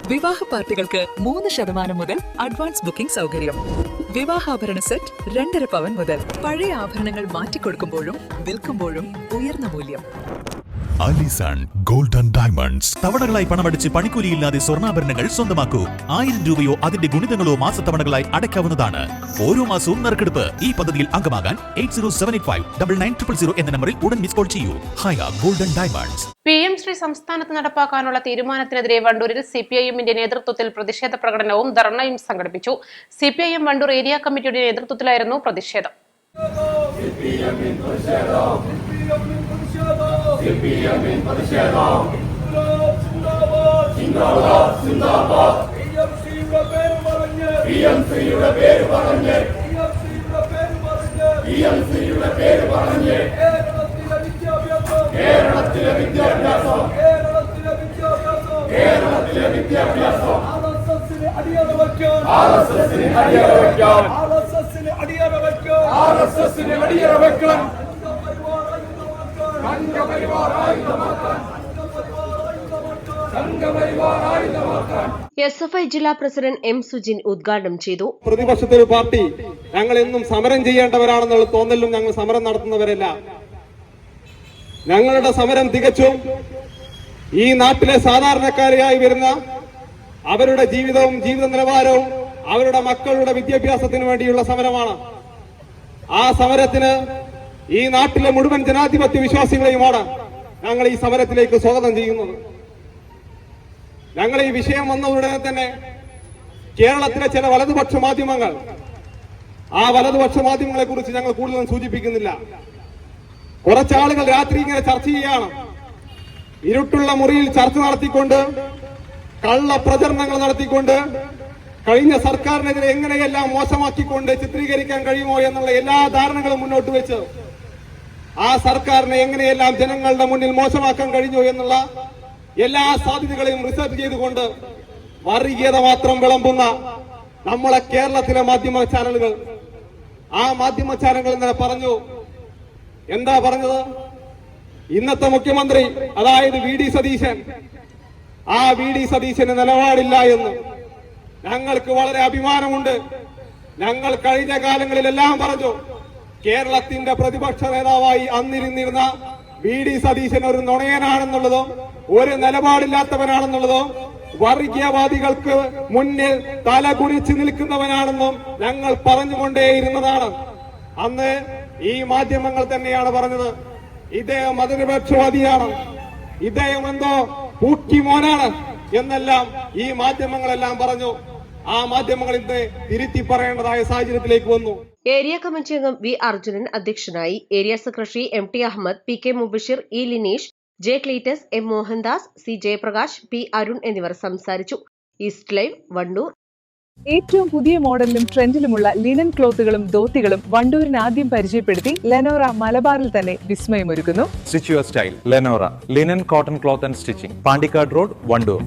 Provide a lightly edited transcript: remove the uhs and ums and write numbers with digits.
വിവാഹ പാർട്ടികൾക്ക് 3% മുതൽ അഡ്വാൻസ് ബുക്കിംഗ് സൗകര്യം. വിവാഹാഭരണ സെറ്റ് 2.5 പവൻ മുതൽ. പഴയ ആഭരണങ്ങൾ മാറ്റിക്കൊടുക്കുമ്പോഴും വിൽക്കുമ്പോഴും ഉയർന്ന മൂല്യം. Allison golden diamonds. തവണകളായി പണമടിച്ച് പണിക്കൂലിയില്ലാതെ സ്വർണ്ണാഭരണങ്ങൾ സ്വന്തമാക്കൂ. 1000 രൂപയോ അതിന്റെ ഗുണിതങ്ങളോ മാസത്തവണകളായി അടയ്ക്കാവുന്നതാണ്. ഓരോ മാസവും നറുക്കെടുപ്പ്. ഈ പദ്ധതിയിൽ അംഗമാകാൻ 8078599900 എന്ന നമ്പറിൽ ഉടൻ മിസ് കോൾ ചെയ്യൂ. ഹയ ഗോൾഡൻ ഡയമണ്ട്സ്. PM ശ്രീ സംസ്ഥാനത്ത് നടപ്പാക്കാനുള്ള തീരുമാനത്തിനെതിരെ വണ്ടൂരിൽ CPIMന്റെ നേതൃത്വത്തിൽ പ്രതിഷേധ പ്രകടനവും ധർണയും സംഘടിപ്പിച്ചു. CPIM വണ്ടൂർ ഏരിയ കമ്മിറ്റിയുടെ നേതൃത്വത്തിലായിരുന്നു പ്രതിഷേധം. SFI ജില്ലാ പ്രസിഡന്റ് M. സുജിൻ ഉദ്ഘാടനം ചെയ്തു. പ്രതിപക്ഷത്തെ ഒരു പാർട്ടി ഞങ്ങൾ എന്നും സമരം ചെയ്യേണ്ടവരാണെന്നുള്ള തോന്നലും ഞങ്ങൾ സമരം നടത്തുന്നവരല്ല. ഞങ്ങളുടെ സമരം തികച്ചും ഈ നാട്ടിലെ സാധാരണക്കാരായി വരുന്ന അവരുടെ ജീവിതവും ജീവിത നിലവാരവും അവരുടെ മക്കളുടെ വിദ്യാഭ്യാസത്തിന് വേണ്ടിയുള്ള സമരമാണ്. ആ സമരത്തിന് ഈ നാട്ടിലെ മുഴുവൻ ജനാധിപത്യ വിശ്വാസികളെയുമാണ് ഞങ്ങൾ ഈ സമരത്തിലേക്ക് സ്വാഗതം ചെയ്യുന്നത്. ഞങ്ങൾ ഈ വിഷയം വന്ന ഉടനെ തന്നെ കേരളത്തിലെ ചില വലതുപക്ഷ മാധ്യമങ്ങൾ, ആ വലതുപക്ഷ മാധ്യമങ്ങളെ കുറിച്ച് ഞങ്ങൾ കൂടുതലും സൂചിപ്പിക്കുന്നില്ല. കുറച്ചാളുകൾ രാത്രി ഇങ്ങനെ ചർച്ച ചെയ്യുകയാണ്. ഇരുട്ടുള്ള മുറിയിൽ ചർച്ച നടത്തിക്കൊണ്ട്, കള്ള പ്രചരണങ്ങൾ നടത്തിക്കൊണ്ട്, കഴിഞ്ഞ സർക്കാരിനെതിരെ എങ്ങനെയെല്ലാം മോശമാക്കിക്കൊണ്ട് ചിത്രീകരിക്കാൻ കഴിയുമോ എന്നുള്ള എല്ലാ ധാരണകളും മുന്നോട്ട് വെച്ച് ആ സർക്കാരിനെ എങ്ങനെയെല്ലാം ജനങ്ങളുടെ മുന്നിൽ മോശമാക്കാൻ കഴിഞ്ഞു എന്നുള്ള എല്ലാ സാധ്യതകളെയും റിസർച്ച് ചെയ്തുകൊണ്ട് വർഗീയത മാത്രം വിളമ്പുന്ന നമ്മളെ കേരളത്തിലെ മാധ്യമ ചാനലുകൾ, ആ മാധ്യമ ചാനലുകൾ ഇന്നലെ പറഞ്ഞു. എന്താ പറഞ്ഞത്? ഇന്നത്തെ മുഖ്യമന്ത്രി, അതായത് VD സതീശൻ, ആ VD സതീശന് നിലപാടില്ല എന്ന്. ഞങ്ങൾക്ക് വളരെ അഭിമാനമുണ്ട്. ഞങ്ങൾ കഴിഞ്ഞ കാലങ്ങളിലെല്ലാം പറഞ്ഞു, കേരളത്തിന്റെ പ്രതിപക്ഷ നേതാവായി അന്നിരുന്നിരുന്ന VD സതീശൻ ഒരു നുണയനാണെന്നുള്ളതോ ഒരു നിലപാടില്ലാത്തവനാണെന്നുള്ളതോ വർഗീയവാദികൾക്ക് മുന്നിൽ തല കുനിച്ചു നിൽക്കുന്നവനാണെന്നും ഞങ്ങൾ പറഞ്ഞുകൊണ്ടേയിരുന്നതാണ്. അന്ന് ഈ മാധ്യമങ്ങൾ തന്നെയാണ് പറഞ്ഞത്, ഇദ്ദേഹം മതനിരപേക്ഷവാദിയാണ്, ഇദ്ദേഹം എന്തോ പൂക്കിമോനാണ് എന്നെല്ലാം ഈ മാധ്യമങ്ങളെല്ലാം പറഞ്ഞു. ആ മാധ്യമങ്ങൾ ഇന്ന് തിരുത്തി പറയേണ്ടതായ സാഹചര്യത്തിലേക്ക് വന്നു. ഏരിയ കമ്മിറ്റി അംഗം V. അർജുനൻ അധ്യക്ഷനായി. Area secretary MT Ahmed, PK Mubashir, E. Lineesh, J. Cletus, M. Mohandas, C. Jayaprakash, P. Arun എന്നിവർ സംസാരിച്ചു. East live Wandoor. ഏറ്റവും പുതിയ മോഡലിലും ട്രെൻഡിലുമുള്ള ലിനൻ ക്ലോത്തുകളും ധോത്തികളും വണ്ടൂരിന് ആദ്യം പരിചയപ്പെടുത്തി ലെനോറ മലബാറിൽ തന്നെ വിസ്മയമൊരുക്കുന്നു. Stitch your style Lenora linen cotton cloth and stitching, Pandikkad road, Wandoor.